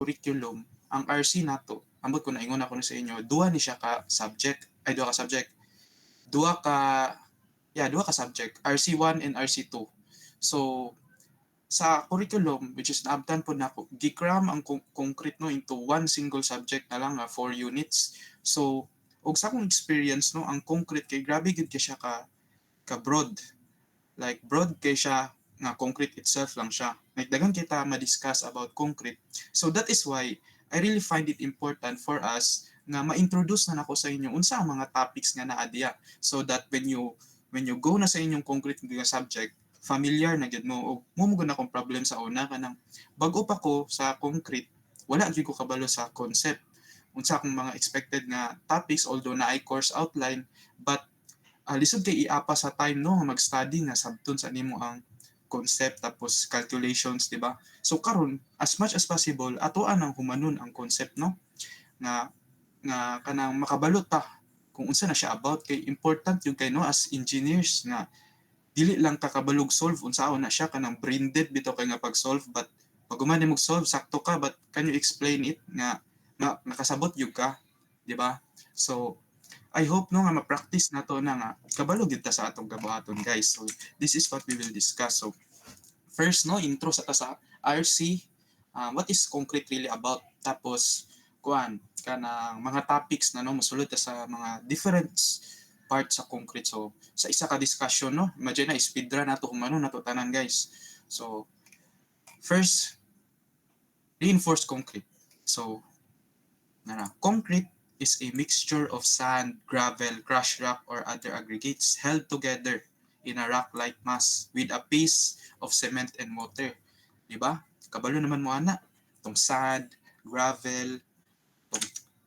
curriculum, ang RC nato, ambot ko na ingon ako na sa inyo, duha ni siya ka subject, ay duha ka subject, duha ka duha ka subject, RC1 and RC2. So sa curriculum, which is naabtan po na ako, gikram ang concrete no into one single subject na lang, 4 units. So og sa akong experience no, ang concrete kay grabe gid kay siya ka broad. Like broad kay siya nga concrete itself lang siya. Like daghan kita ma-discuss about concrete. So that is why I really find it important for us nga ma-introduce na nako sa inyo unsa ang mga topics nga naa diya, so that when you go na sa inyong concrete nga subject, familiar na gid mo, o mo na akong problem sa una kanang bag-o pa ko sa concrete, wala gyud ko kabalo sa concept unsa akong mga expected nga topics, although na ay course outline, but lisod kay iapa sa time no mag-study nga sabton sa nimo ang concept tapos calculations, di ba? So karon as much as possible atoan ang humanon ang concept no, nga kanang makabalot ta kung unsa na siya about, kay important yung kay no as engineers nga dili lang kakabalog solve unsaon na siya kanang brain dead bitaw kay nga pag-solve, but pag umani mo solve sakto ka, but can you explain it nga nakasabot yung ka, di ba? So I hope no nga ma-practice na to na nga kabalo gid ta sa atong gabuhaton, guys. So this is what we will discuss. So first no, intro sa ta sa RC, what is concrete really about, tapos kuan kanang mga topics na no mosulod ta sa mga different parts sa concrete. So sa isa ka discussion no, imagine na speedrun nato humano nato tanan, guys. So first, reinforced concrete. So concrete is a mixture of sand, gravel, crushed rock, or other aggregates held together in a rock-like mass with a base of cement and water. Diba? Kabalo naman mo ana. Itong sand, gravel, itong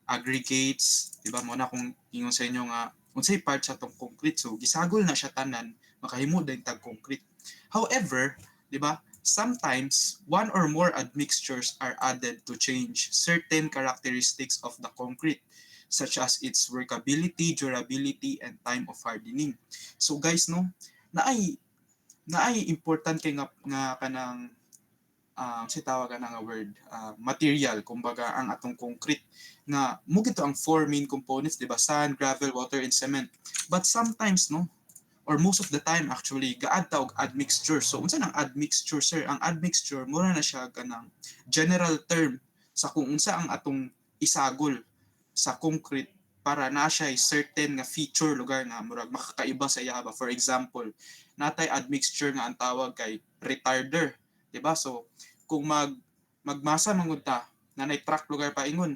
aggregates, diba? Muna kung ingon sa inyo nga, unsay part sa itong concrete. So, gisagol na siya tanan, makahimo din tag concrete. However, diba, sometimes one or more admixtures are added to change certain characteristics of the concrete, such as its workability, durability, and time of hardening. So guys, no, naay important kay nga kanang si tawagan nga word, material, kumbaga ang atong concrete nga mo gito ang four main components, di ba? Sand, gravel, water, and cement. But sometimes no, or most of the time actually, gaad ta og admixture. So unsa nang admixture, sir? Ang admixture mura na siya kanang general term sa kung unsa ang atong isagol sa concrete para na siya certain nga feature lugar nga murag makakaiba sa iya ba. For example, natay admixture nga ang tawag kay retarder, di ba? So kung magmasa mangud ta na nay track lugar pa ingon,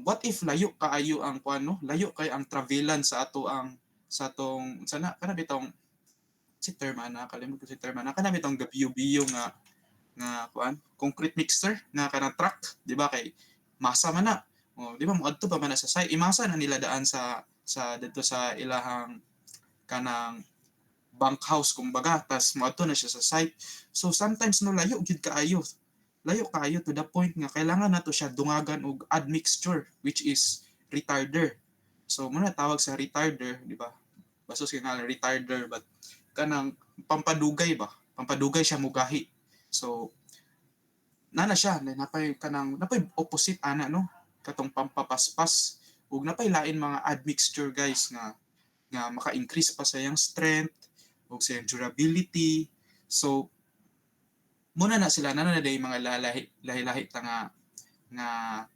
what if layo kaayo ang kuan no, layo kay ang travelan sa ato ang sa tong sana kana bitong si term ana kalimot ko si term ana kana bitong gabiyo-biyo nga kuan concrete mixer nga kana truck, di ba? Kay masa man na, di ba, mo adto pa man na sa site, imasa na nila daan sa dito sa ilahang kanang bunkhouse kumbaga, tas mo adto na siya sa site. So sometimes no layo gid kaayo to the point nga kailangan nato siya dungagan og admixture, which is retarder. So muna tawag sa retarder, di ba? Basos kay nga retarder, but kanang pampadugay siya mugahi. So nana siya napay opposite ana no, katong pampapaspas, ug napay lain mga admixture, guys, nga maka-increase pa sa iyang strength ug sa iyang durability. So muna na sila na day mga lahi-lahi ta nga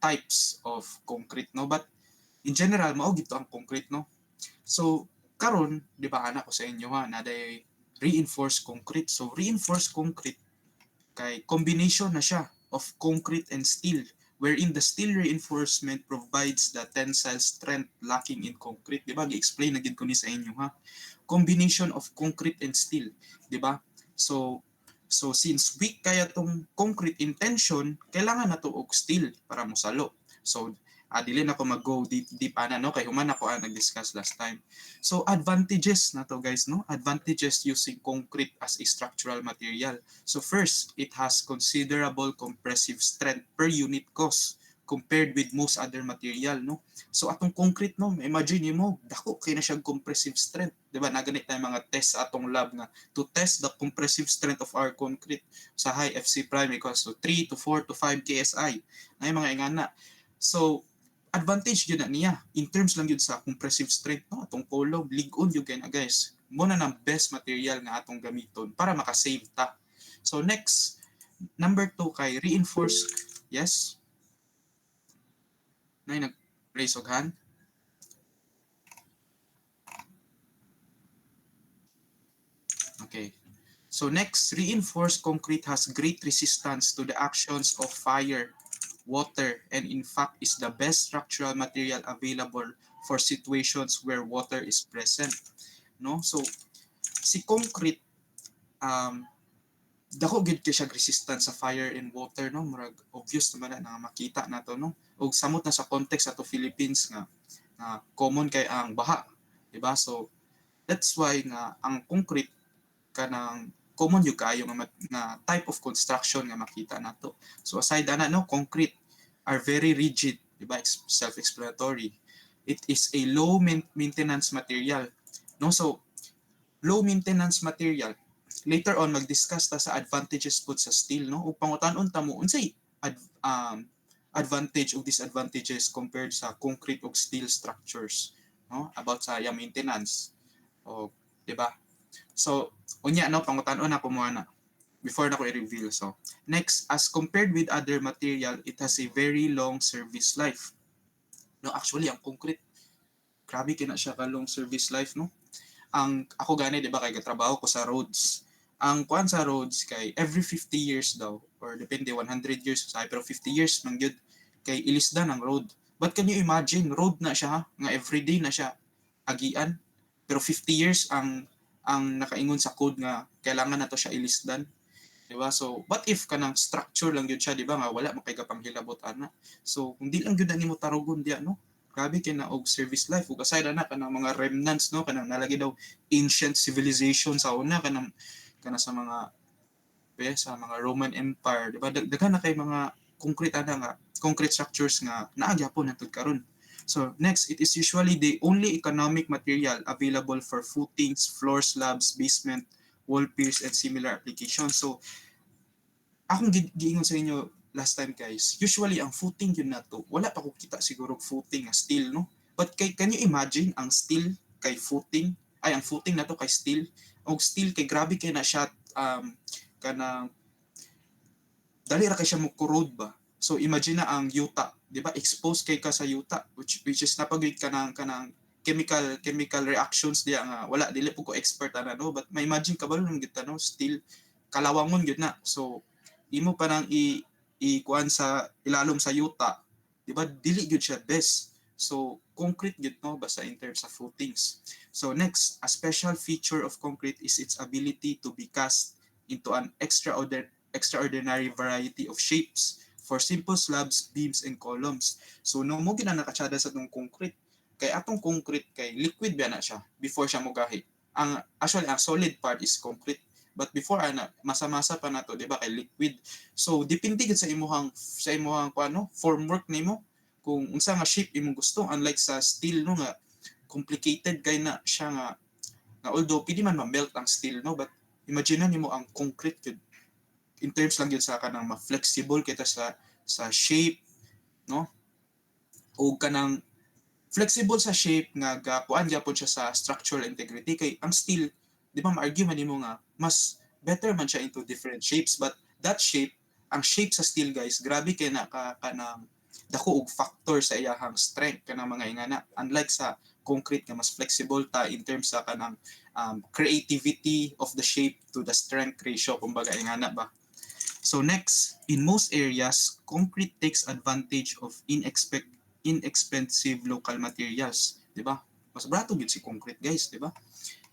types of concrete no, but in general mao gito ang concrete no. So karon, di ba, ana ko sa inyo ha, naday reinforced concrete. So reinforced concrete kay combination na siya of concrete and steel, wherein the steel reinforcement provides the tensile strength lacking in concrete. Di ba, gi-explain na gid ko ni sa inyo ha. Combination of concrete and steel, di ba? So since weak kaya tong concrete in tension, kailangan na to og steel para mosalo. So dili na ko mag-go deep ana no, kay human ako nag-discuss last time. So advantages na to, guys, no? Advantages using concrete as a structural material. So first, it has considerable compressive strength per unit compared with most other material, no? So atong concrete, no, imagine mo dako kay na siya compressive strength, di ba? Naganit na mga test sa atong lab nga to test the compressive strength of our concrete sa high FC prime equals to 3 to 4 to 5 KSI na mga ingana. So advantage yun na niya in terms lang yun sa compressive strength, no? Atong column lig-on yun kay na guys, mo na ng best material nga atong gamiton para makasave ta. So next, number 2 kay reinforce. Yes? Nay nag-raise og hand. Okay. So next, reinforced concrete has great resistance to the actions of fire, water, and in fact is the best structural material available for situations where water is present. No? So si concrete dako gid kay siya resistant sa fire and water, no? Murag obvious naman na makita nato, no? Ug samot na sa context ato Philippines nga common kay ang baha, di ba? So that's why nga ang concrete kanang common yung kayo nga type of construction nga makita nato. So aside ana, no, concrete are very rigid, di ba? Self-explanatory. It is a low maintenance material, no? So low maintenance material, later on mag-discuss ta sa advantages pud sa steel, no? Ug pangutan-on ta mo unsay advantage ug disadvantages compared sa concrete ug steel structures, no? About sa maintenance. O, di ba? So, unya, no, pangutan-on ako mo na before na ko i-reveal. So, next, as compared with other material, it has a very long service life. No, actually ang concrete, grabe kina siya ka long service life, no? Ang ako gani, di ba, kay katrabaho ko sa roads. Ang kuan sa roads kay every 50 years daw, or depende 100 years sa pero 50 years man gyud kay ilisdan ang road. But can you imagine, road na siya nga everyday na siya agian, pero 50 years ang nakaingon sa code nga kailangan na to siya ilisdan. Di ba? So, what if kanang structure lang gyud siya, di ba, nga wala man kay kapanghilabot ana. So, kung di lang gyud nimo tarugon diya, no? Grabe kay na og service life ug aside na kanang mga remnants, no, kanang nalagi daw ancient civilization sa una kanang sa mga sa mga Roman Empire, di ba? Daghan na kay mga concrete ana nga concrete structures nga naagyapon natud karon. So next, it is usually the only economic material available for footings, floor slabs, basement, wall piers, and similar applications. So akong giingon sa inyo last time guys, usually ang footing yun na to, wala pa ko kita siguro footing nga steel, no? But can you imagine ang steel kay footing, ay ang footing na to kay steel, og steel kay grabe kay na siya kanang dali ra kay siya mo corrode ba. So imagine na ang yuta, di ba? Exposed kay ka sa yuta, which is napagid kanang chemical reactions diya nga wala dili po ko expert ana, no, but may imagine ka ba nung kita, no, steel kalawangon gyud na. So imo pa nang kuan sa ilalom sa yuta, di ba, dili gyud siya best. So concrete gyud, no, basta in terms of footings. So next, a special feature of concrete is its ability to be cast into an extraordinary variety of shapes for simple slabs, beams, and columns. So no mo gina nakatsada sa tong concrete, kay atong concrete kay liquid ba na siya before siya mogahi. Ang actually ang solid part is concrete. But before ana masa-masa pa nato, di ba, kay liquid. So depende gid sa imong kuano formwork nimo kung unsa nga shape imong gusto, unlike sa steel, no, nga complicated kay na siya nga although pwede man ma-melt ang steel, no, but imagine nimo ang concrete gid in terms lang yun sa kanang ma-flexible kita sa shape, no, o kanang flexible sa shape nga gapuan gyapon siya sa structural integrity. Kay ang steel, di ba, ma-argue man nimo nga mas better man siya into different shapes, but that shape, ang shape sa steel guys, grabe kay na kanang dako og factor sa iyahang strength kanang mga ingana, unlike sa concrete nga mas flexible ta in terms sa kanang creativity of the shape to the strength ratio, kumbaga ingana ba. So next, in most areas, concrete takes advantage of inexpensive local materials, di ba? Mas barato gid si concrete guys, di ba?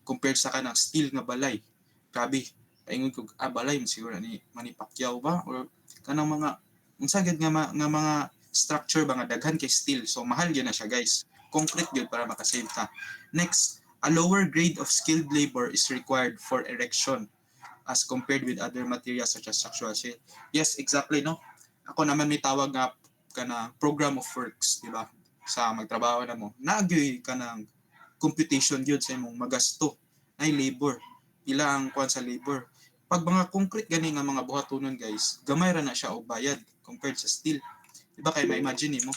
Compared sa kanang steel nga balay. Grabe, paingon ko balay siguro ni Manny Pacquiao ba, or kanang mga unsa gid nga mga structure ba nga daghan kay steel. So mahal gyud na siya guys. Concrete gyud para makasave ta. Next, a lower grade of skilled labor is required for erection as compared with other materials such as structural steel. Yes, exactly, no. Ako naman may tawag nga kana program of works, di ba? Sa magtrabaho na mo, naagyoy ka ng computation yun sa imong magasto ay labor. Pila ang kuan sa labor. Pag mga concrete gani nga mga buhatonon guys, gamay ra na siya og bayad compared sa steel. Di ba kay ma-imagine mo?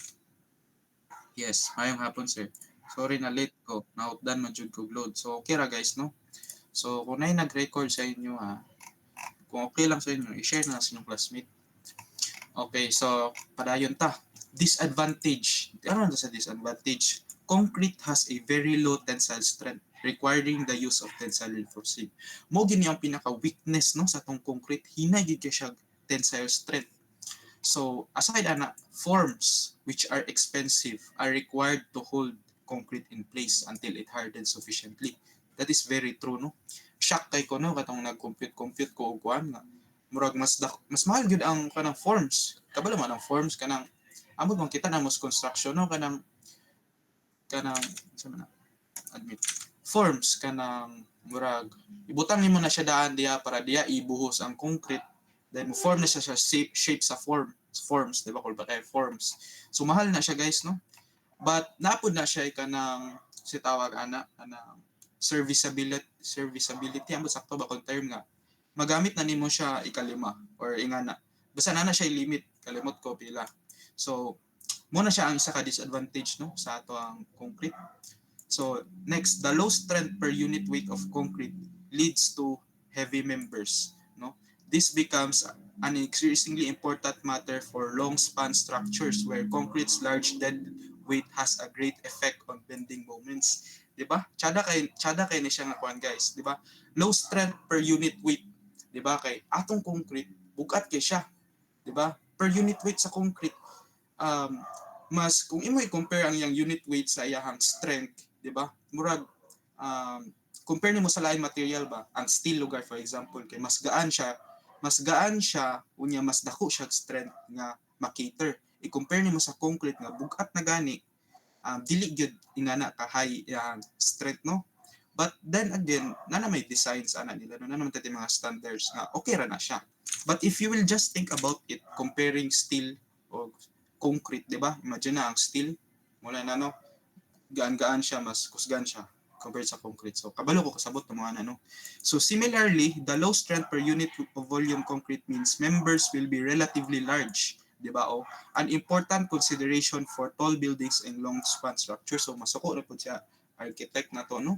Yes, mayong hapon sir. Sorry na late ko. Na-outdone man jud ko load. So okay ra guys no. So kung nay nag-record sa inyo ha, kung okay lang sa inyo, i-share na sa inyong classmate. Okay, so padayon ta. Disadvantage. Ano na sa disadvantage? Concrete has a very low tensile strength requiring the use of tensile reinforcing. Mo gini ang pinaka-weakness no sa tong concrete. Hinay gid siya tensile strength. So, aside ana, forms which are expensive are required to hold concrete in place until it hardens sufficiently. That is very true no. Shock kay ko no katong nag-compute ko og kuan nga murag mas mahal gyud ang kanang forms. Kabalo man ang forms kanang amo bang kita na mos construction no kanang sa man admit forms kanang murag ibutang nimo na siya daan diya para diya ibuhos ang concrete then mo form na siya sa shape sa forms di ba kung ba kay forms so mahal na siya guys no but napud na siya kanang si tawag ana kanang serviceability amo sakto ba kung term nga magamit na nimo siya ikalima or ingana basta na siya limit kalimot ko pila so mo na siya ang isa ka disadvantage no sa ato ang concrete. So next, the low strength per unit weight of concrete leads to heavy members. No, this becomes an increasingly important matter for long span structures where concrete's large dead weight has a great effect on bending moments. 'Di ba? Tsada kay ni siya nga kuan guys, 'di ba? Low strength per unit weight, 'di ba? Kay atong concrete bugat kay siya, 'di ba? Per unit weight sa concrete mas kung imo i-compare ang yang unit weight sa iyang strength, di ba? Murag compare nimo sa lain material ba? Ang steel lugar for example kay mas gaan siya unya mas dako siya strength nga makater. I-compare nimo sa concrete nga bugat na gani dili gyud ingana ka high strength no. But then again, na may designs ana nila no, na naman tati mga standards nga okay ra na siya. But if you will just think about it comparing steel o concrete, di ba? Imagine na ang steel, mula na no, gaan-gaan siya, mas kusgan siya compared sa concrete. So, kabalo ko kasabot ng mga ano. So, similarly, the low strength per unit of volume concrete means members will be relatively large, di ba? O, an important consideration for tall buildings and long span structures. So, masuko na po siya architect na to, no?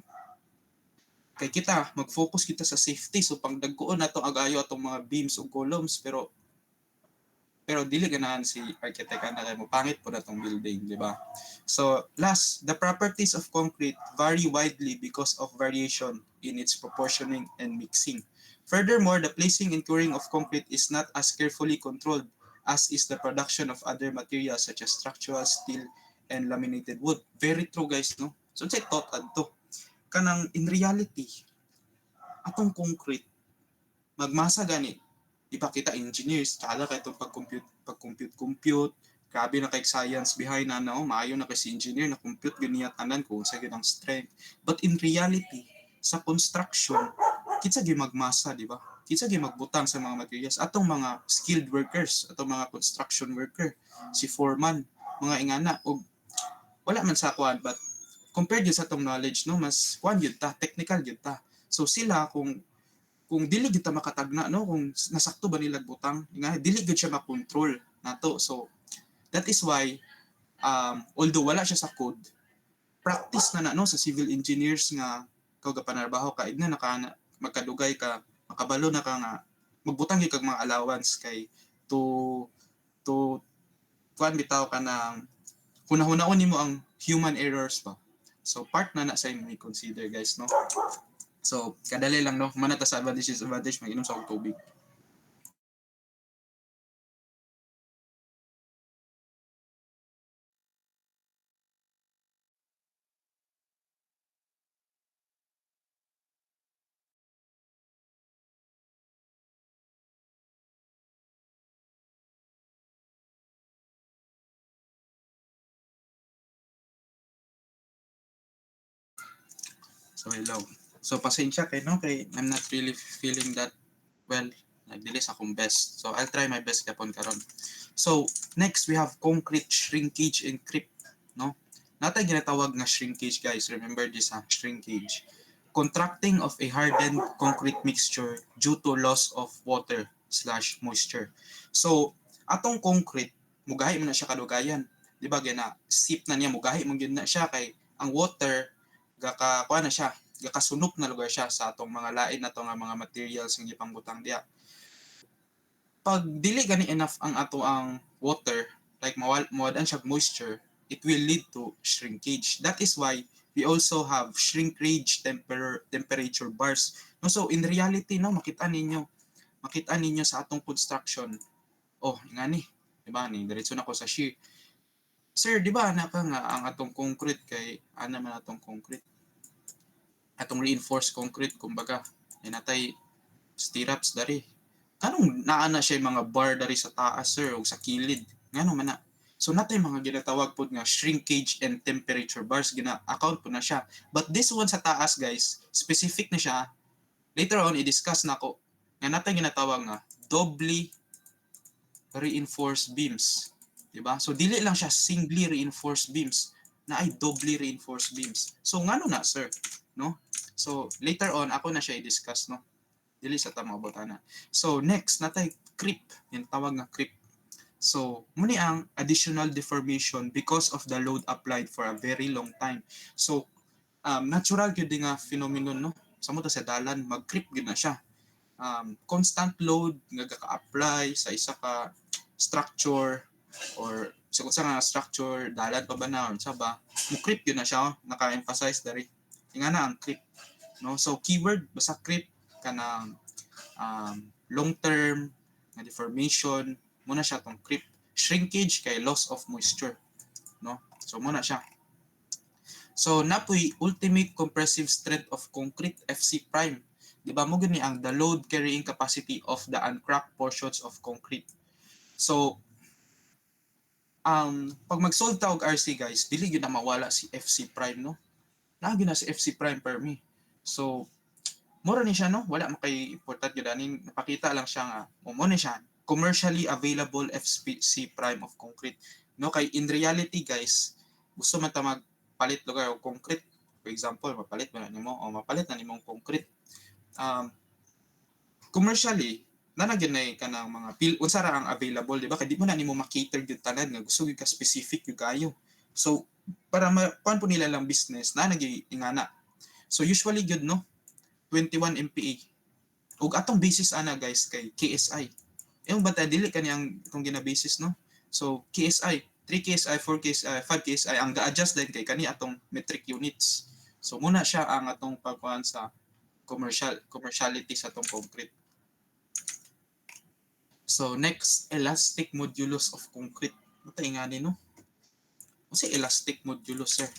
Kay kita, mag-focus kita sa safety. So, pang dagkoon na to agayo atong mga beams o columns, pero dili ganahan si architect na kay mo pangit po natong building, di ba? So, last, the properties of concrete vary widely because of variation in its proportioning and mixing. Furthermore, the placing and curing of concrete is not as carefully controlled as is the production of other materials such as structural steel and laminated wood. Very true guys, no? So, say thought adto. Kanang in reality, atong concrete magmasa gani ipakita engineers tsaka kay itong pag-compute grabe na kay science behind na no maayo na kay si engineer na compute ganiyat tanan kung sa ang strength but in reality sa construction kitsa gyud magmasa di ba kitsa gyud magbutang sa mga materials atong mga skilled workers atong mga construction worker si foreman mga ingana og wala man sa kuan but compared yun sa atong knowledge no mas kuan gyud ta technical gyud ta so sila kung dili gyud ta makatagna no kung nasakto ba nila butang nga dili gyud siya makontrol nato so that is why although wala siya sa code practice na no sa civil engineers nga kag panarbaho ka igna naka magkadugay ka makabalo na ka nga magbutang gyud kag mga allowance kay to kuan bitaw ka ng hunahunahon nimo ang human errors ba so part na sa imong i-consider guys no. So, kadali lang, no? Manata sa advantage, disadvantage, mag-inom sa tubig. So, hello. So, pasensya kay, no? Kay I'm not really feeling that well. Nagdili sa akong best. So I'll try my best kapon karon. So next we have concrete shrinkage and creep, no? Natay ginatawag nga shrinkage, guys. Remember this, ha? Shrinkage. Contracting of a hardened concrete mixture due to loss of water/moisture. So atong concrete, mugahi mo na siya kadugayan. Di ba gina sip na niya, mugahi mo gyud na siya kay ang water gaka kuha na siya, gakasunop na lugar siya sa atong mga lain na to nga mga materials nga gipangbutang diya. Pag dili gani enough ang ato ang water, like mawadan siya moisture, it will lead to shrinkage. That is why we also have shrinkage temperature bars. No, so in reality, no, makita ninyo sa atong construction. Oh, nga ni, di ba ni diretso na ko sa shear. Sir, di ba ana ka nga ang atong concrete kay ana man atong concrete? Atong reinforced concrete kumbaga, natay stirrups dari. Kanong naa na siya mga bar dari sa taas, sir, o sa kilid. Ngano man na. So natay mga ginatawag pod nga shrinkage and temperature bars, gina-account po na siya. But this one sa taas, guys, specific na siya. Later on i-discuss na ko. Nga natay ginatawag nga doubly reinforced beams. Diba? So dili lang siya singly reinforced beams, na ay doubly reinforced beams. So ngano na, sir, no? So later on ako na siya i-discuss, no? Dili sa tama botana. So next natay creep, yung tawag nga creep. So muni ang additional deformation because of the load applied for a very long time. So natural gyud nga phenomenon, no? Sa mo sa dalan mag-creep gyud na siya. Constant load nga gaka-apply sa isa ka structure or sa nga structure, dalan pa ba na or sa ba, mo creep gyud na siya, naka-emphasize dari. Ingana ang creep, no? So keyword basta creep kanang long term na deformation muna siya tong creep. Shrinkage kay loss of moisture, no? So muna siya. So napoy ultimate compressive strength of concrete, FC prime. Di ba mo gani ang the load carrying capacity of the uncracked portions of concrete. So pag mag-solve ta og RC, guys, dili gyud na mawala si FC prime, no? Lagi na si FC prime per me. So mura ni siya, no? Wala makay important gyud ani, napakita lang siya nga mo ni siya commercially available FC prime of concrete, no? Kay in reality, guys, gusto man ta magpalit lugar og concrete, for example mapalit man nimo o mapalit na nimong concrete, commercially nanagyan na kanang mga unsa ra ang available, di ba? Kay di mo na nimo ma-cater gyud tanan nga gusto gyud ka specific gyud kayo. So para kuan po nila lang business na ingana. So usually gyud, no, 21 MPa. Ug atong basis ana, guys, kay KSI. Yung bata dili kaniyang itong gina-basis, no? So KSI, 3 KSI, 4 KSI, 5 KSI ang ga-adjust din kay kani atong metric units. So muna siya ang atong pagkuan sa commerciality sa atong concrete. So next, elastic modulus of concrete. Matay nga ni, no? Kasi elastic modulus, sir.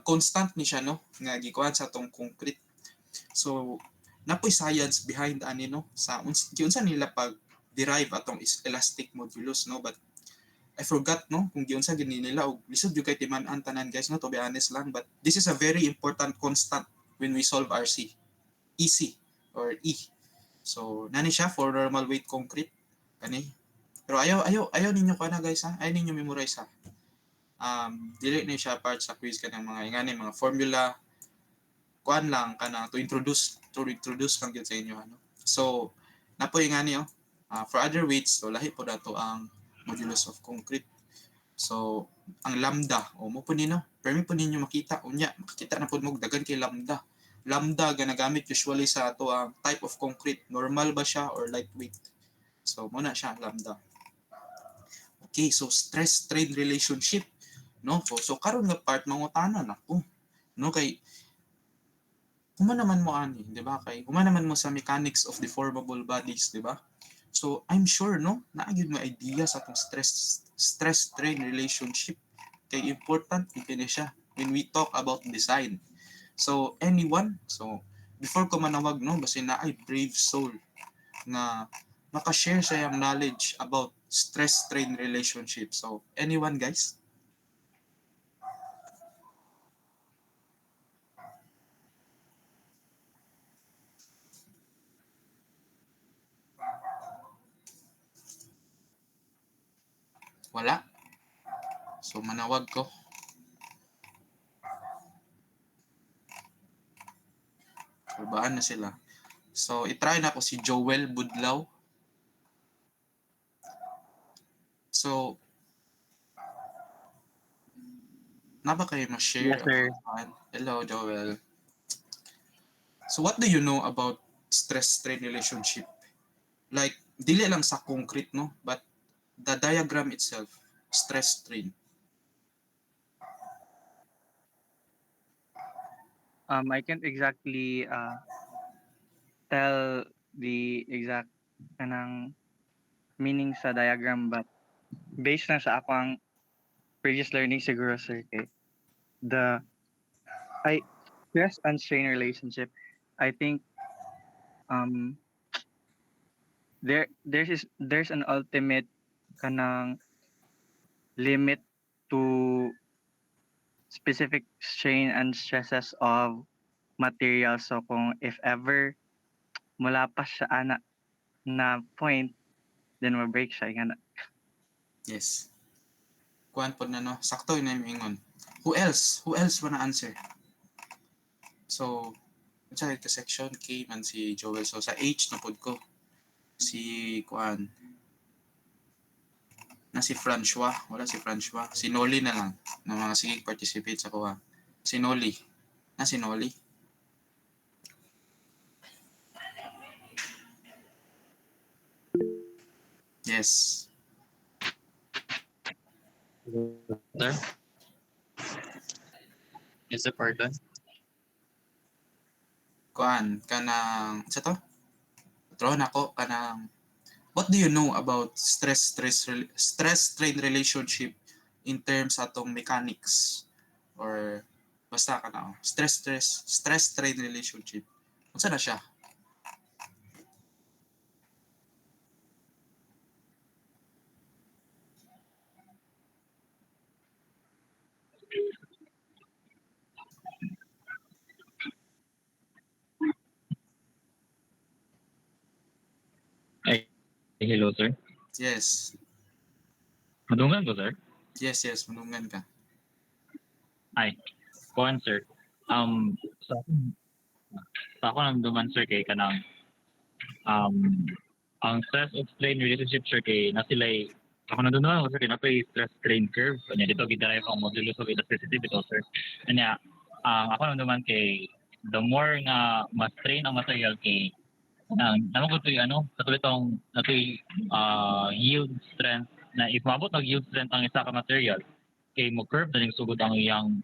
Constant ni siya, no? Nga gikuan sa atong concrete. So napoy science behind ani, no? Sa unsa nila pag derive atong is elastic modulus, no? But I forgot, no, kung giunsa gini nila og lisod jud kay timan-an tanan, guys, no, to be honest lang, but this is a very important constant when we solve RC. EC or E. So nani siya for normal weight concrete kani. Pero ayaw ninyo kana, guys, ha. Ayaw ninyo memorize, ha. Dili na siya part sa quiz kanang mga ingani mga formula, kuan lang kana to introduce kang gyud sa inyo, ano. So napoy ingani, for other weights, so lahi po dato ang modulus of concrete. So ang lambda o mo po nino, permi po ninyo makita unya, makita na po mo dagan kay lambda. Lambda ginagamit usually sa ato ang type of concrete, normal ba siya or lightweight. So muna siya lambda. Okay, so stress strain relationship, no? So karon nga part mangutana nako, no, kay human naman mo ani, di ba? Kay human naman mo sa mechanics of deformable bodies, di ba? So I'm sure, no, naagid mo idea sa atong stress strain relationship, kay important kini siya when we talk about design. So anyone, so before ko manawag, no, basin na ay brave soul na maka-share sa yung knowledge about stress strain relationship. So anyone, guys? Wala. So manawag ko. Babaan na sila. So itry na ko si Joel Budlaw. So na ba kayo ma-share Yes, sir. about Hello, Joel. So what do you know about stress-strain relationship? Like, dili lang sa concrete, no? But the diagram itself, stress-strain. I can't exactly tell the exact kanang meaning sa diagram, but based na sa akong previous learning siguro, sir, kay the I stress and strain relationship, I think um there's an ultimate kanang limit to specific strain and stresses of material. So kung if ever mula pa siya ana na point, then ma-break siya. Nga na. Yes. Kuan po na, no? Sakto yun na yung ingon. Who else? Who else wanna answer? So, sa ka section K man si Joel. So, sa H na pod ko. Si Kuan. Na si Francois. Wala si Francois. Si Noli na lang. Na mga sige participate sa kuha. Si Noli. Na si Noli. Yes. Sir? Is it pardon? Kuan. Kanang, sa to? Draw na ko. Kanang, what do you know about stress-strain relationship in terms atong mechanics? Or, basta ka na, stress-strain relationship. Unsa na siya? Ay, hello, sir. Yes. Madungan ko, sir. Yes, manungan ka. Ay, kuhan, sir. Sa ako nang duman, sir, kay kanang ang stress of strain relationship, sir, kay na sila'y ako nang duman ko, sir, kay napay stress strain curve. Kanya dito, gitara yung modulus of elasticity dito, sir. Kanya, ako nang duman kay the more nga ma-strain ang material kay naman ko ito katulad itong yield strength na if mabot ng yield strength ang isa ka material kay mo curve na yung sugod ang iyang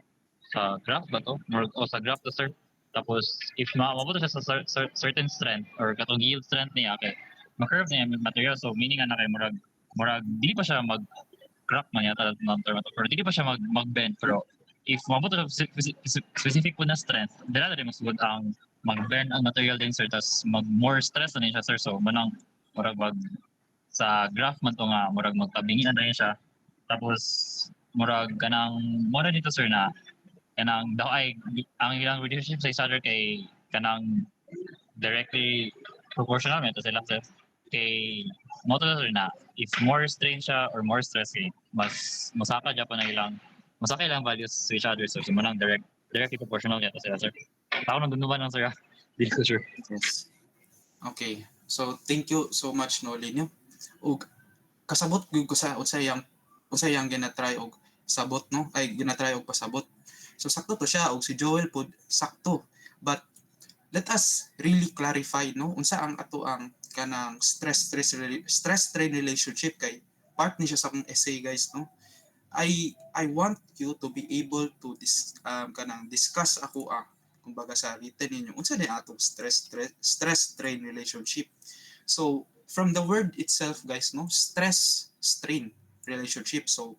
sa graph ba to? O sa graph to, sir. Tapos if mabot siya sa certain strength or katong yield strength niya kay ma-curve na yung material, so meaning na kay murag di pa siya mag crack man yata ng term to, pero di pa siya mag-bend, pero if mabot siya specific po na strength dala rin masugod ang mag-bend ang material din, sir, tas more stress na siya, sir. So manang murag sa graph man to nga murag magtabingin na rin siya. Tapos murag kanang mura dito, sir, na kanang daw ay ang ilang relationship sa each other kay kanang directly proportional man to sila, sir. Kay mo to, sir, na if more strain siya or more stress kay mas masaka Japan na ilang masaka ilang values sa each other, sir. So manang directly proportional yata sila, sir. Ako nang dunduman lang, sir. Dili ko sure. Yes. Okay. So, thank you so much, Noli, nyo. Og kasabot gyud ko sa unsay yang ginatry og sabot, no? Ay ginatry og pasabot. So sakto to siya og si Joel pod sakto. But let us really clarify, no? Unsa ang ato ang kanang stress strain relationship kay part ni siya sa akong essay, guys, no? I want you to be able to kanang discuss ako kumbaga sa written ninyo unsa ni atong stress strain relationship. So from the word itself, guys, no, stress strain relationship. So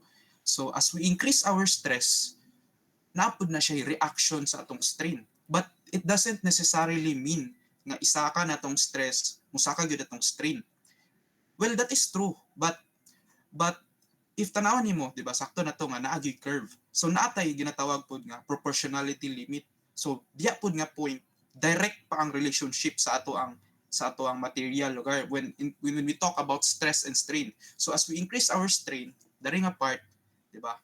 as we increase our stress, napud na siya reaction sa atong strain, but it doesn't necessarily mean nga isa ka na tong stress musaka gyud atong strain. Well, that is true, but if tanawon nimo, di ba, sakto na to nga naa gyud curve. So naatay ginatawag pod nga proportionality limit. So diya pod nga point direct pa ang relationship sa ato ang material lugar when we talk about stress and strain. So as we increase our strain, dari nga part, di ba?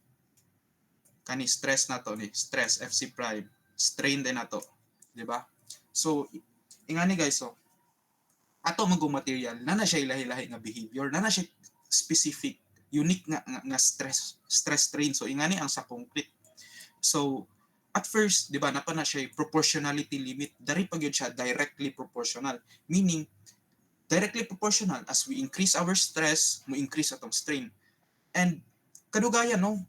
Kani stress na to ni, stress FC prime, strain din na to, di ba? So ingani guys, so ato magong material na siya ilahi-lahi nga behavior, na siya specific, unique nga stress strain. So ingani ang sa concrete. So at first, di ba, napa na siya proportionality limit, dari pag yun siya directly proportional, meaning directly proportional as we increase our stress, mo increase atong strain. And kadugaya no,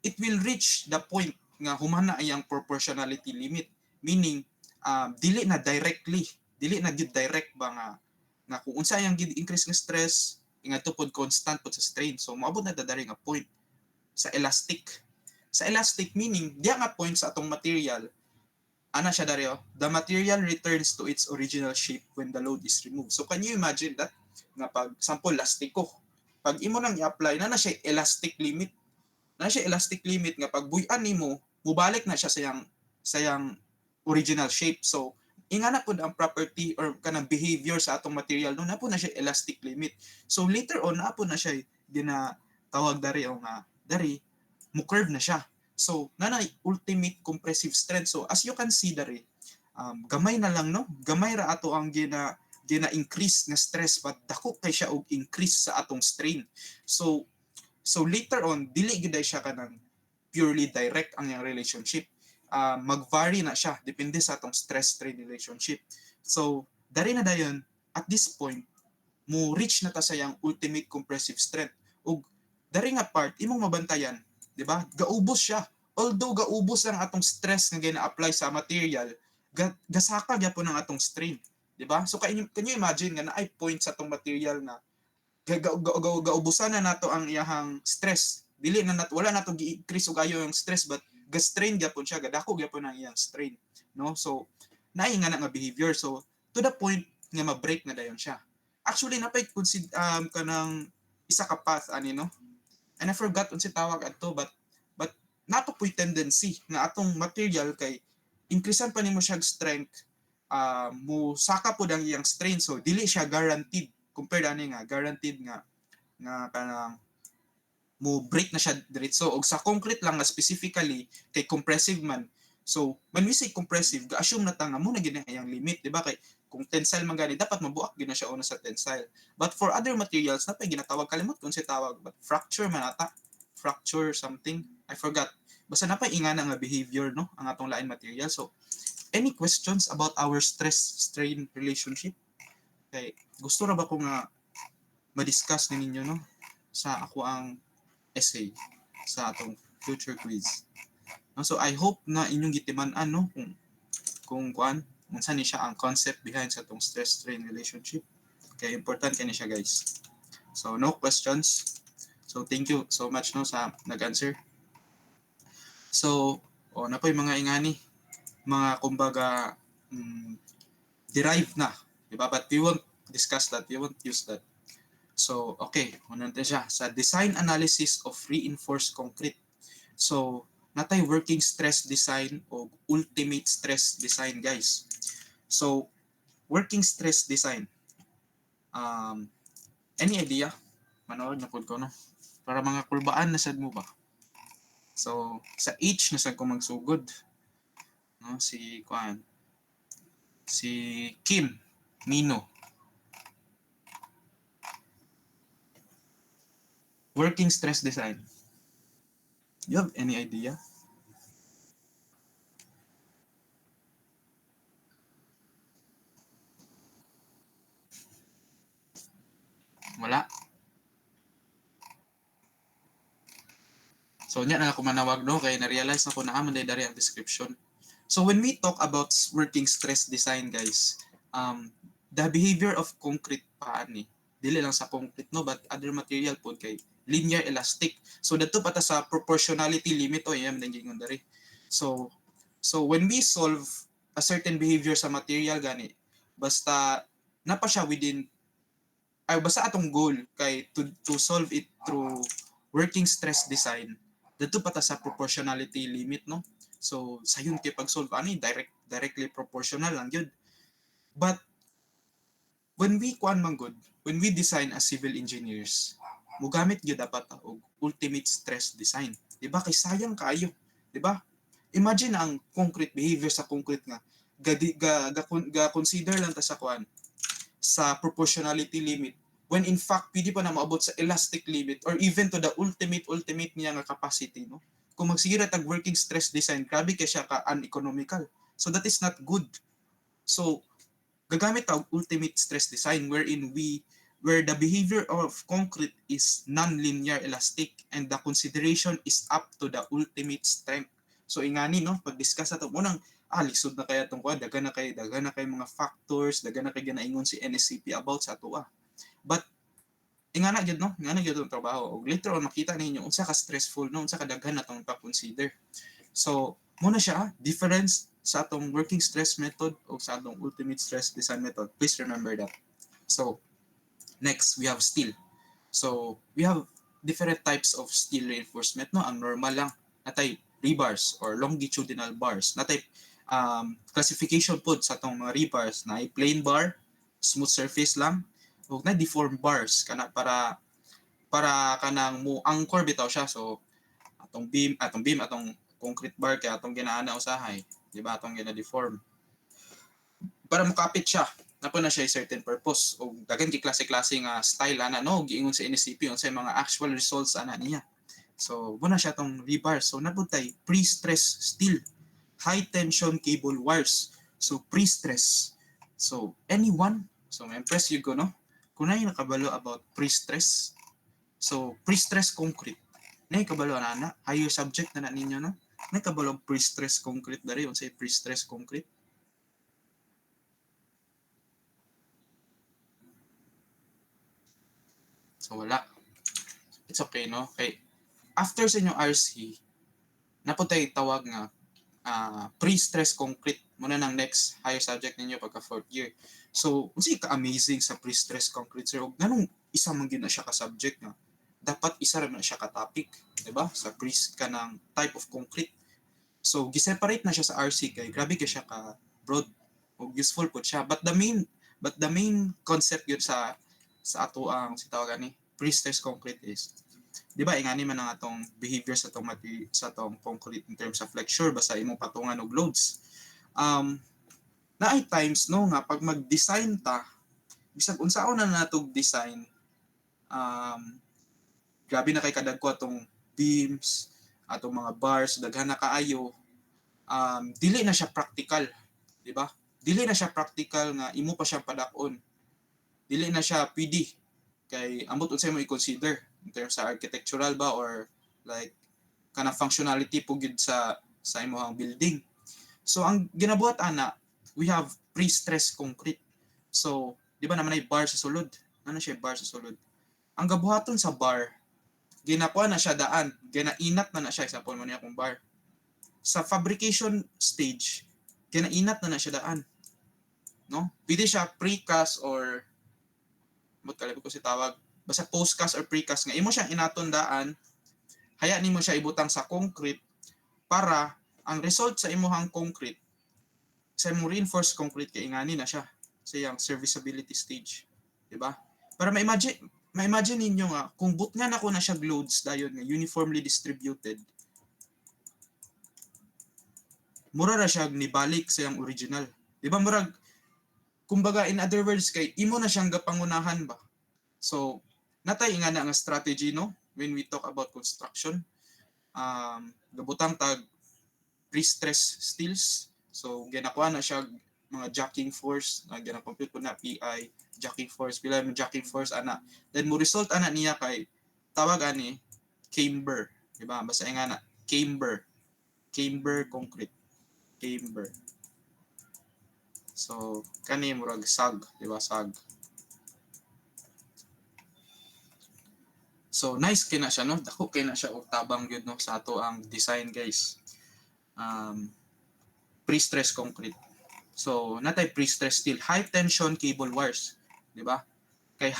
it will reach the point nga humana iyang proportionality limit, meaning dili na gid direct ba nga kung unsa yang gid increase nga stress ingadto pod constant pod sa strain. So moabot na dadari nga point sa elastic meaning diya nga point sa atong material ana siya dari, the material returns to its original shape when the load is removed. So can you imagine that nga pag sample lastiko, pag imo nang i-apply na siya elastic limit, nga pag buy-an nimo mubalik na siya sayang original shape. So ingana pud ang property or kanang behavior sa atong material no, na po na siya elastic limit. So later on na po na siya ginatawag dari o nga dari mo curve na siya. So nanay ultimate compressive strength. So as you can see dari, gamay na lang no, gamay ra ato ang gina-increase nga stress but dako kay siya og increase sa atong strain. So later on dili gid siya kanang purely direct ang yang relationship. Mag-vary na siya depende sa atong stress strain relationship. So dari na dayon at this point mo reach na ta sa yang ultimate compressive strength. Ug dari nga part imong mabantayan, di ba? Gaubos siya. Although gaubos lang atong stress nga gina-apply sa material, gasaka gyapon ang atong strain, di ba? So can you imagine nga naay point sa atong material na gaubusan na nato ang iyahang stress. Dili na wala nato gi-increase og ayo yung stress but ga-strain gyapon siya, gadako gyapon ang iyang strain, no? So naay nga nga behavior. So to the point nga ma-break na dayon siya. Actually napay kanang isa ka path ani no. And I forgot unsa tawag adto but nato po'y tendency nga atong material kay increasean pa nimo siya strength, mo saka pud ang iyang strain. So dili siya guaranteed compared ani nga guaranteed nga kanang mo break na siya diretso. Og sa concrete lang nga specifically kay compressive man. So when we say compressive, ga-assume na ta nga mo na gid ang limit, di ba? Kay kung tensile man gani dapat mabuak gid na siya una sa tensile. But for other materials na pa ginatawag, kalimot kung si tawag, but fracture man ata, fracture something, I forgot. Basta na pa ingana nga behavior no ang atong lain material. So any questions about our stress strain relationship? Kay gusto ra ba ko nga ma-discuss ni ninyo no sa ako ang essay sa atong future quiz. No, so I hope na inyong gitiman-an no kung unsa ni siya ang concept behind sa atong stress strain relationship. Kaya important kani siya guys. So no questions. So thank you so much no sa nag-answer. So na po yung mga ingani, mga kumbaga derived na, di ba? But we won't discuss that, we won't use that. So okay, unan siya sa design analysis of reinforced concrete. So natay working stress design o ultimate stress design guys. So working stress design, any idea? Manood na pod ko no, para mga kulbaan na sad mo ba? So sa H na sad ko magsugod no, si Kim Nino. Working stress design. You have any idea? Wala. So nya na ako manawag no kay na-realize na ko na man dari ang description. So when we talk about working stress design guys, the behavior of concrete pa ani, dili lang sa concrete no but other material pod kay linear elastic. So dito pa ta sa proportionality limit o yan gingon dari. So when we solve a certain behavior sa material gani, basta napa siya within ay basta atong goal kay to solve it through working stress design, dito pa ta sa proportionality limit no. So sayon kay pag-solve ani directly proportional lang gyud. But when we when we design as civil engineers, mugamit gyud dapat og ultimate stress design. Di ba? Kay sayang kayo. Di ba? Imagine ang concrete behavior sa concrete nga. Consider lang ta sa kuan sa proportionality limit when in fact pwede pa na maabot sa elastic limit or even to the ultimate niya nga capacity, no? Kung magsigira tag working stress design, grabe kay siya ka uneconomical. So that is not good. So gagamit tag ultimate stress design where the behavior of concrete is non-linear elastic and the consideration is up to the ultimate strength. So ingani, no, pag-discuss ato unang lisod na kaya tungkol dagan na kay mga factors, dagan na kay ginaingon si NSCP about sa ato. But ingana gyud, no, ingana gyud ang trabaho. Og later on makita ninyo unsa ka stressful, no, unsa ka daghan natong pa-consider. So muna siya difference sa atong working stress method o sa atong ultimate stress design method. Please remember that. So next we have steel. So we have different types of steel reinforcement, no. Ang normal lang natay rebars or longitudinal bars. Natay classification po sa itong mga rebars na plain bar, smooth surface lang, o na deformed bars kana para kanang mo anchor bitaw siya. So atong beam atong concrete bar kay atong ginaana usahay, di ba, atong gina-deform para makapit siya napo na siya certain purpose o dagan kay klase-klase nga style ana, no, giingon sa NSCP unsay mga actual results ana niya. So muna siya tong rebar. So nabuntay pre-stress steel, high tension cable wires. So pre-stress. So anyone, so impress you go, no, kung na yung nakabalo about pre-stress. So pre-stress concrete, na yung kabalo na higher subject na ninyo, no, na yung kabalo pre-stress concrete dari unsay pre-stress concrete. So wala. It's okay, no? Okay. After sa inyong RC, naputay tawag nga pre-stress concrete. Muna ng next higher subject ninyo pagka 4th year. So, unsay ka-amazing sa pre-stress concrete, sir? Og ganong isa man gyud na siya ka-subject nga. Dapat isa ra na siya ka-topic, di ba? Sa ka ng type of concrete. So, gi-separate na siya sa RC kay grabe kay siya ka broad o useful po siya. But the main concept yun sa ato ang sitawagan ni pre-stress concrete is, di ba, ingani man ang atong behavior sa atong concrete in terms of flexure basta imong patungan og loads. Na ay times, no, nga pag mag-design ta, bisag unsaon na natog design, grabe na kay kadagko atong beams, atong mga bars, daghan na kaayo, dili na siya practical, di ba? Dili na siya practical nga imo pa siya padakon. Dili na siya pwede kay ambot unsay mo i-consider in terms sa architectural ba or like kana functionality po gid sa imong building. So ang ginabuhat ana, we have pre-stress concrete. So di ba naman ay bar sa sulod? Ano siya bar sa sulod? Ang gabuhaton sa bar, ginakuha na siya daan, ginainat na siya, example mo niya kung bar. Sa fabrication stage, ginainat na siya daan. No? Pwede siya precast or magkalabot ko si tawag, basta postcast or precast nga imo siyang inatondaan, haya nimo siya ibutang sa concrete para ang result sa imuhang concrete, sa imong reinforced concrete kay ingani na siya sa iyang serviceability stage, di ba? Para ma-imagine ninyo nga kung butngan ako na siya loads dayon nga uniformly distributed, mura ra siya nibalik sa iyang original, di ba? Murag kumbaga, in other words, kay imo na siyang gapangunahan ba. So natay nga na nga strategy, no, when we talk about construction, gabutang tag pre-stress steels. So ginakuha na siya mga jacking force, gina-compute ko na PI jacking force, pila yung jacking force ana, then mo result ana niya kay tawag ani camber, di ba? Basta nga na camber concrete, camber. So kani murag sag, di ba, sag. So nice kay na siya, no, dako kay na siya og tabang gyud, no, sa ato ang design, guys. Pre-stress concrete. So natay pre-stress steel, high tension cable wires, di ba? Kay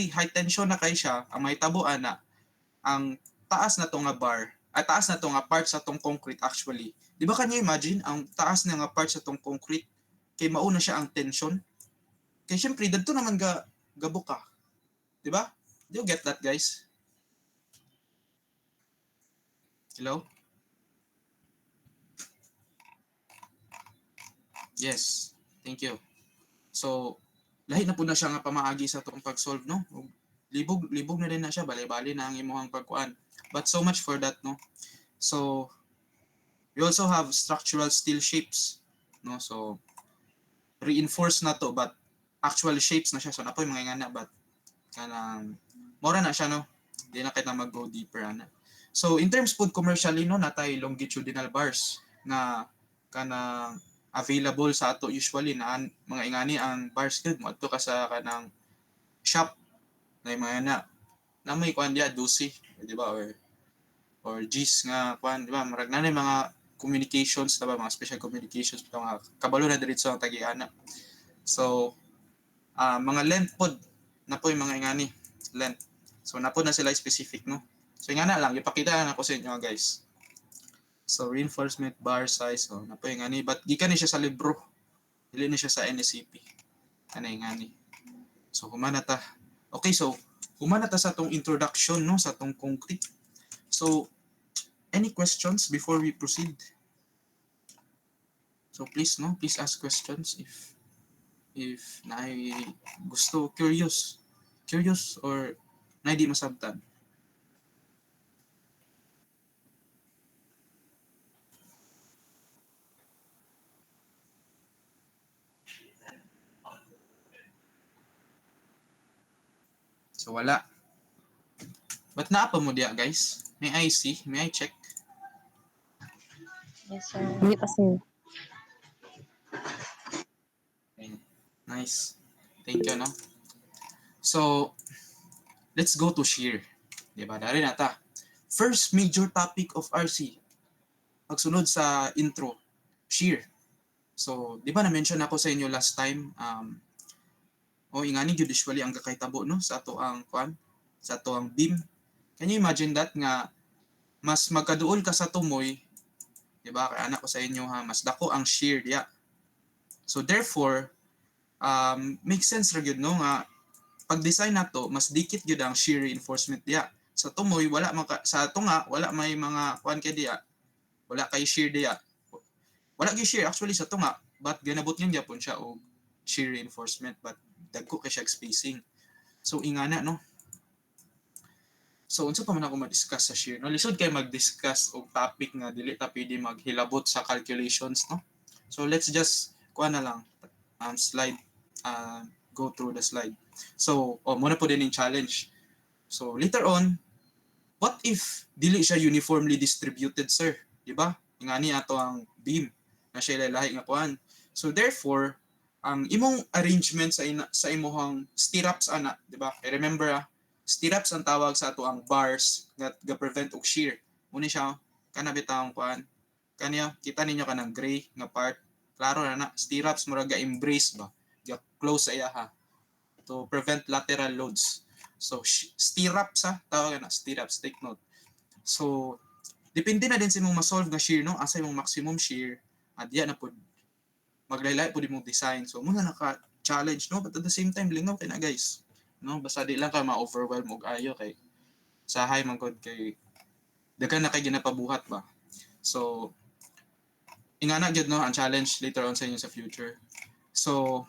high tension na kay siya, ang may tabuan na ang taas na to nga bar, at taas na to nga part sa tong concrete actually. Di ba kanya imagine ang taas na nga part sa tong concrete kay mauna siya ang tension. Kay syempre dadto naman gabuka. Di ba? Do you get that, guys? Hello? Yes. Thank you. So, lahi na po na siya nga pamaagi sa itong pag-solve, no? Libog na din na siya, bali-bali na ang imuhang pagkuan. But so much for that, no? So, we also have structural steel shapes, no? So, reinforced na to, but actual shapes na siya. So, napoy mga ingana, but kanang mora na siya, no? Di na kita mag-go deeper, ana. So, in terms po commercially, no, natay longitudinal bars na kanang available sa ato usually na mga ingani ang bars good mo ato ka sa kanang shop na mga na may kuan dia dusi, di ba, or G's nga kuan, di ba, marag na mga communications, diba, mga special communications mga kabalo na diretso ang tagiana. So mga length pod na po yung mga ingani length. So na po na sila specific, no. So ingana lang ipakita na ko sa inyo, guys. So reinforcement bar size, so na po yung ingani, but gikan ni siya sa libro, dili ni siya sa NSCP ana ingani. So humana ta. Okay, so humana ta sa tong introduction, no, sa tong concrete. So any questions before we proceed? So please, no, please ask questions if na gusto, curious or na di masabtan. So wala. But naapa mo diya, guys? May I see? May I check? Yes, sir. Hindi pa, sir. Okay. Nice. Thank you, no? So, let's go to shear. Diba? Dari na ta. First major topic of RC. Pagsunod sa intro, shear. So, di ba na-mention ako sa inyo last time, ingani usually ang gakaitabo, no, sa ato ang kuan, sa ato ang beam. Can you imagine that nga mas magkaduol ka sa tumoy, di ba? Kaya anak ko sa inyo, ha, mas dako ang shear diya. So therefore, makes sense ra gyud, no, nga pag-design nato mas dikit gyud ang shear reinforcement diya. Sa tumoy wala sa tunga wala may mga kuan kay diya. Wala kay shear diya. Wala gyud shear actually sa tunga, but ganabot niya gyapon siya og shear reinforcement, but dagko kay siya spacing. So ingana, no. So unsa pa man ako ma-discuss sa shear, no? Lisod kay mag-discuss og topic nga dili ta pwede maghilabot sa calculations, no. So let's just kuan na lang slide, go through the slide. So muna po din yung challenge. So later on, what if dili siya uniformly distributed, sir? Di ba? Ingani ato ang beam na siya lahi nga kuan. So therefore, ang imong arrangement sa imong stirrups ana, di ba? I remember, stirrups ang tawag sa ato ang bars nga ga-prevent og shear. Muna siya kana bitawng kuan. Kaniya kita ninyo kanang gray nga part. Klaro na stirrups mura ga-embrace ba? Ga-close sa iya, ha, to prevent lateral loads. So stirrups, ha, tawag na stirrups, take note. So depende na din sa imong ma-solve nga shear, no, asa imong maximum shear, diya na pud maglaylay pud imong design. So muna naka-challenge, no, but at the same time lingaw kay na, guys, no, basta di lang ka ma-overwhelm og ayo kay sa high man gud kay daghan na kay ginapabuhat ba. So ingana gyud, no, ang challenge later on sa inyo sa future. So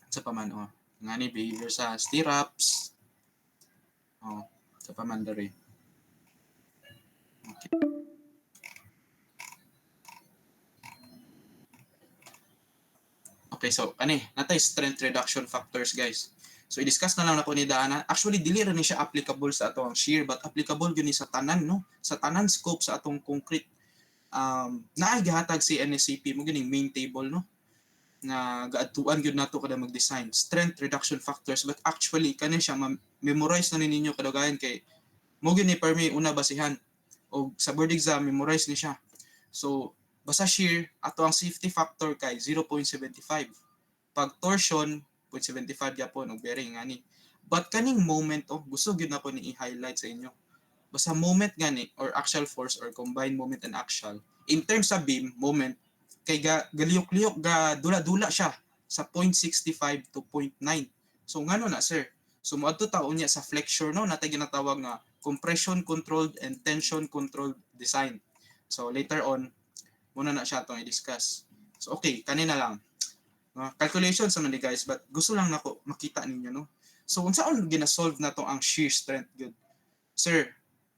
sa paman, ngani behavior sa stirrups, sa paman dere. Okay. Okay, so natay strength reduction factors, guys. So i-discuss na lang na po ni Dana. Actually dili ra ni siya applicable sa atong shear, but applicable gyud ni sa tanan, no, sa tanan scope sa atong concrete. Naay gihatag si NSCP mo gining main table, no, nga gaadtuan gyud nato kada mag-design strength reduction factors, but actually kani siya memorize na ninyo kadagayan kay mo gyud ni permi una basihan o sa board exam memorize ni siya. So basta shear ato ang safety factor kay 0.75, pag torsion 0.75 gyapon og bearing ngani. But kaning moment, gusto gyud nako ni i-highlight sa inyo. Basta moment gani or axial force or combined moment and axial. In terms sa beam moment, kay galiyok-liyok ga dula-dula siya sa 0.65 to 0.9. So ngano na, sir? So moadto taon niya sa flexure, no, natay ginatawag nga compression controlled and tension controlled design. So later on muna na siya itong i-discuss. So okay, kanina lang. Calculations naman ni guys, but gusto lang nako makita ninyo, no? So unsaon gina-solve na to ang shear strength good? Sir,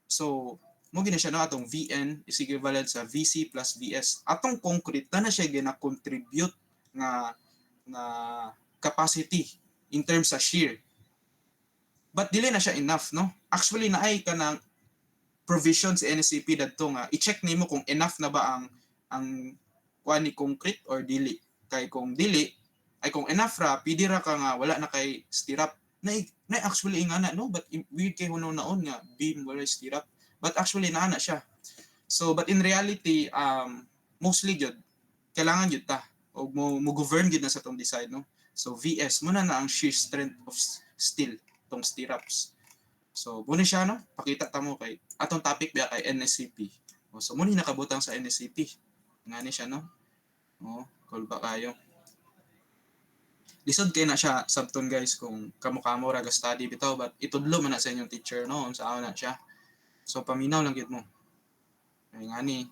so mo gina siya no atong Vn is equivalent sa Vc plus Vs. Atong concrete na siya gina-contribute nga capacity in terms sa shear. But dili na siya enough, no? Actually naay ka ng provision sa NSCP dadto nga i-check nimo kung enough na ba ang kuan ni concrete or dili. Kay kung dili ay kung enough ra, pwede ra ka nga wala na kay stirrup. Na actually ingana, no? But weird kay huno naon nga beam wala stirrup. But actually naana siya. So but in reality mostly jud kailangan jud ta og mo govern gid na sa tong design, no? So VS muna na ang shear strength of steel tong stirrups. So muna siya, no? Pakita ta mo kay atong topic biya kay NSCP. So muna nakabutang sa NSCP. Ngani siya, no? Cool ba kayo? Lisod kay na siya sabton guys kung kamo-kamo ra ga study bitaw, but itudlo man na sa inyong teacher, no? Unsa na siya. So paminaw lang gid mo. Ay ngani